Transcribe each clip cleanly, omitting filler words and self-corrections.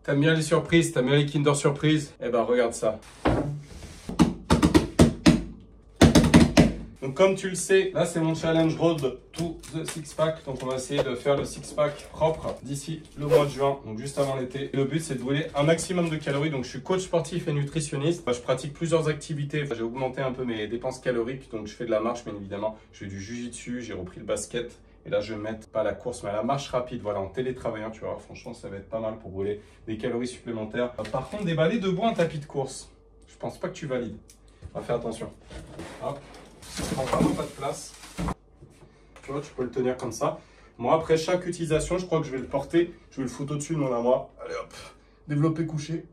T'aimes bien les surprises, t'aimes bien les Kinder Surprise? Eh ben regarde ça. Donc comme tu le sais, là c'est mon challenge Road to the Six Pack. Donc on va essayer de faire le Six Pack propre d'ici le mois de juin, donc juste avant l'été. Le but c'est de brûler un maximum de calories. Donc je suis coach sportif et nutritionniste. Je pratique plusieurs activités. J'ai augmenté un peu mes dépenses caloriques. Donc je fais de la marche bien évidemment. Je fais du jiu-jitsu, j'ai repris le basket. Et là je vais mettre pas la course mais la marche rapide. Voilà, en télétravaillant, tu vois. Franchement ça va être pas mal pour brûler des calories supplémentaires. Par contre déballer debout un tapis de course, je pense pas que tu valides. On va faire attention. Hop. Ça prend vraiment pas de place. Tu vois, tu peux le tenir comme ça. Moi, après chaque utilisation, je crois que je vais le porter. Je vais le foutre au-dessus de mon armoire. Allez hop, développer couché.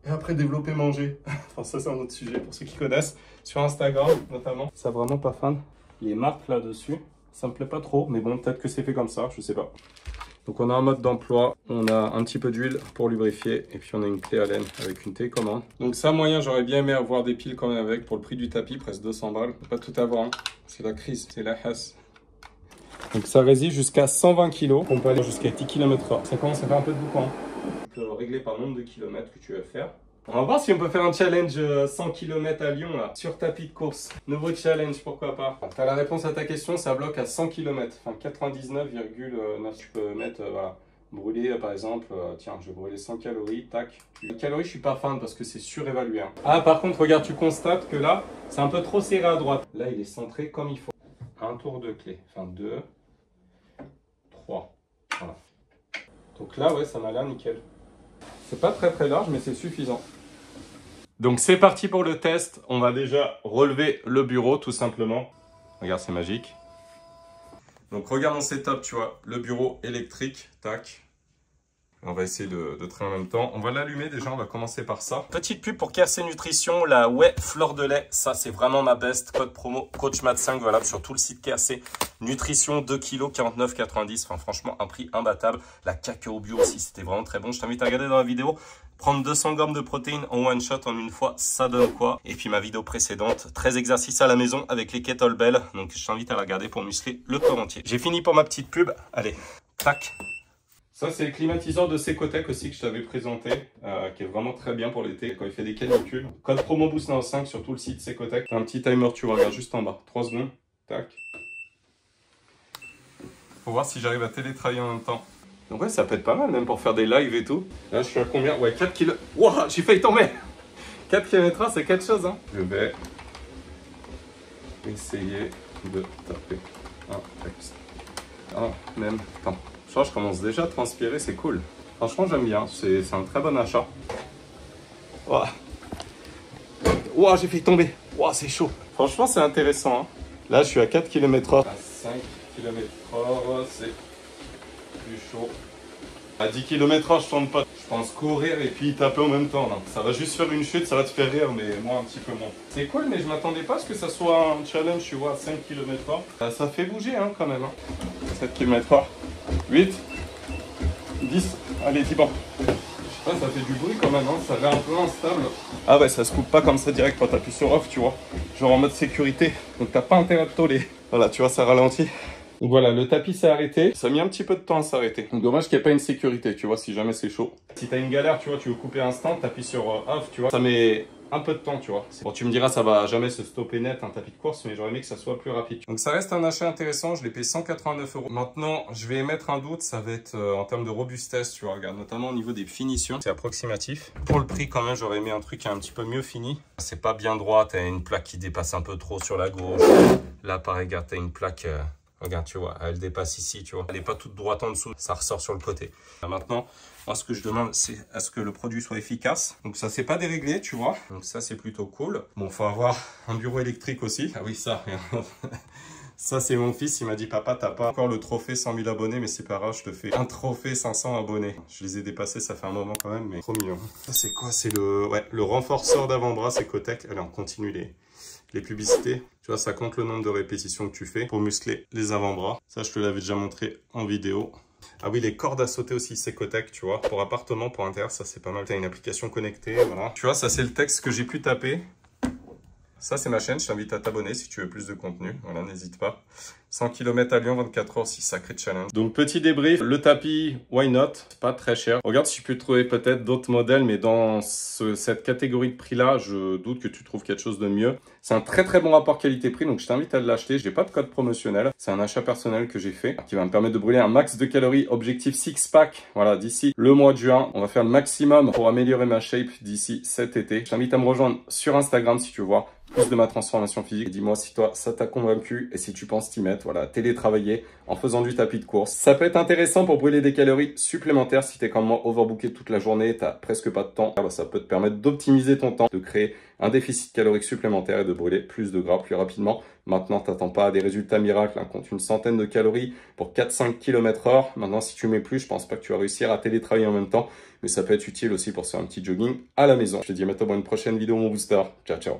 Et après, développer manger. Enfin, ça, c'est un autre sujet pour ceux qui connaissent. Sur Instagram, notamment. Ça, vraiment pas fan. Les marques là-dessus, ça me plaît pas trop. Mais bon, peut-être que c'est fait comme ça, je sais pas. Donc on a un mode d'emploi, on a un petit peu d'huile pour lubrifier et puis on a une clé Allen avec une télécommande. Donc ça moyen, j'aurais bien aimé avoir des piles quand même avec pour le prix du tapis, presque 200 balles. Faut pas tout avoir, hein. C'est la crise, c'est la hasse. Donc ça résiste jusqu'à 120 kg, on peut aller jusqu'à 10 km/h. Ça commence à faire un peu de boucan. Tu peux régler par nombre de kilomètres que tu veux faire. On va voir si on peut faire un challenge 100 km à Lyon là, sur tapis de course. Nouveau challenge, pourquoi pas. Tu as la réponse à ta question, ça bloque à 100 km. Enfin 99,9. Tu peux mettre, voilà, brûler par exemple, tiens, je vais brûler 100 calories, tac. Les calories, je suis pas fan parce que c'est surévalué. Hein. Ah, par contre, regarde, tu constates que là, c'est un peu trop serré à droite. Là, il est centré comme il faut. Un tour de clé, enfin 2, 3. Voilà. Donc là, ouais, ça m'a l'air nickel. C'est pas très large, mais c'est suffisant. Donc c'est parti pour le test. On va déjà relever le bureau tout simplement. Regarde, c'est magique. Donc regarde mon setup, tu vois, le bureau électrique, tac. On va essayer de traîner en même temps. On va l'allumer déjà, on va commencer par ça. Petite pub pour KRC Nutrition, la whey fleur de lait. Ça, c'est vraiment ma best. Code promo CoachMatt5, valable sur tout le site KRC Nutrition, 2 kg, 49,90. Enfin, franchement, un prix imbattable. La cacao bio aussi, c'était vraiment très bon. Je t'invite à regarder dans la vidéo. Prendre 200 grammes de protéines en one shot en une fois, ça donne quoi? Et puis ma vidéo précédente, 13 exercices à la maison avec les kettlebells. Donc, je t'invite à la regarder pour muscler le corps entier. J'ai fini pour ma petite pub. Allez, tac. Ça, c'est le climatiseur de Secotech aussi que je t'avais présenté, qui est vraiment très bien pour l'été quand il fait des canicules. Code promo BOOST5 sur tout le site Secotech. Un petit timer, tu regardes juste en bas. 3 secondes. Tac. Faut voir si j'arrive à télétravailler en même temps. Donc ouais, ça peut être pas mal même pour faire des lives et tout. Là, je suis à combien? Ouais, 4 km. Wouah, j'ai failli tomber. 4 km/h, c'est quelque chose, hein. Je vais essayer de taper un texte en même temps. Je commence déjà à transpirer, c'est cool. Franchement, j'aime bien. C'est un très bon achat. Ouah. Ouah, j'ai fait tomber. Ouah, c'est chaud. Franchement, c'est intéressant. Hein. Là, je suis à 4 km/h. À 5 km/h, c'est plus chaud. À 10 km/h, je tourne pas. Je pense courir et puis taper en même temps. Là. Ça va juste faire une chute, ça va te faire rire, mais moi un petit peu moins. C'est cool, mais je m'attendais pas à ce que ça soit un challenge, tu vois, à 5 km/h. Ça fait bouger hein, quand même. Hein. 7 km/h. 8, 10, allez, 10 bon. Je sais pas, ça fait du bruit quand même, hein, ça a l'air un peu instable. Ah ouais, ça se coupe pas comme ça direct quand t'appuies sur off, tu vois. Genre en mode sécurité, donc t'as pas intérêt à te toller. Voilà, tu vois, ça ralentit. Donc voilà, le tapis s'est arrêté. Ça a mis un petit peu de temps à s'arrêter. Donc dommage qu'il n'y ait pas une sécurité, tu vois, si jamais c'est chaud. Si t'as une galère, tu vois, tu veux couper instant, t'appuies sur off, tu vois. Ça met un peu de temps, tu vois. Bon, tu me diras, ça va jamais se stopper net un tapis de course, mais j'aurais aimé que ça soit plus rapide. Donc ça reste un achat intéressant, je l'ai payé 189 €. Maintenant, je vais émettre un doute, ça va être en termes de robustesse, tu vois, regarde, notamment au niveau des finitions, c'est approximatif. Pour le prix, quand même, j'aurais aimé un truc un petit peu mieux fini. C'est pas bien droit, t'as une plaque qui dépasse un peu trop sur la gauche. Là, pareil, regarde, t'as une plaque... Regarde, tu vois, elle dépasse ici, tu vois. Elle n'est pas toute droite en dessous, ça ressort sur le côté. Maintenant, moi, ce que je demande, c'est à ce que le produit soit efficace. Donc ça, c'est pas déréglé, tu vois. Donc ça, c'est plutôt cool. Bon, faut avoir un bureau électrique aussi. Ah oui, ça, regarde. Ça, c'est mon fils, il m'a dit, papa, t'as pas encore le trophée 100 000 abonnés, mais c'est pas grave, je te fais un trophée 500 abonnés. Je les ai dépassés, ça fait un moment quand même, mais trop mignon. Ça, c'est quoi? C'est le renforceur d'avant-bras, c'est Secotech. Allez, on continue les publicités. Tu vois, ça compte le nombre de répétitions que tu fais pour muscler les avant-bras. Ça, je te l'avais déjà montré en vidéo. Ah oui, les cordes à sauter aussi, Secotech, tu vois. Pour appartement, pour intérieur, ça, c'est pas mal. Tu as une application connectée, voilà. Tu vois, ça, c'est le texte que j'ai pu taper. Ça, c'est ma chaîne. Je t'invite à t'abonner si tu veux plus de contenu. Voilà, n'hésite pas. 100 km à Lyon, 24 heures, 6 sacré challenge. Donc petit débrief, le tapis, why not? C'est pas très cher. Regarde si tu peux trouver peut-être d'autres modèles, mais dans cette catégorie de prix-là, je doute que tu trouves quelque chose de mieux. C'est un très très bon rapport qualité-prix, donc je t'invite à l'acheter. Je n'ai pas de code promotionnel. C'est un achat personnel que j'ai fait, qui va me permettre de brûler un max de calories. Objectif 6-pack. Voilà, d'ici le mois de juin, on va faire le maximum pour améliorer ma shape d'ici cet été. Je t'invite à me rejoindre sur Instagram si tu veux voir plus de ma transformation physique. Dis-moi si toi, ça t'a convaincu et si tu penses t'y mettre. Voilà, télétravailler en faisant du tapis de course. Ça peut être intéressant pour brûler des calories supplémentaires si t'es comme moi overbooké toute la journée, t'as presque pas de temps. Alors, ça peut te permettre d'optimiser ton temps, de créer un déficit calorique supplémentaire et de brûler plus de gras plus rapidement. Maintenant, t'attends pas à des résultats miracles, hein. Compte une centaine de calories pour 4-5 km/h. Maintenant, si tu mets plus, je pense pas que tu vas réussir à télétravailler en même temps, mais ça peut être utile aussi pour faire un petit jogging à la maison. Je te dis à bientôt pour une prochaine vidéo, mon booster. Ciao, ciao.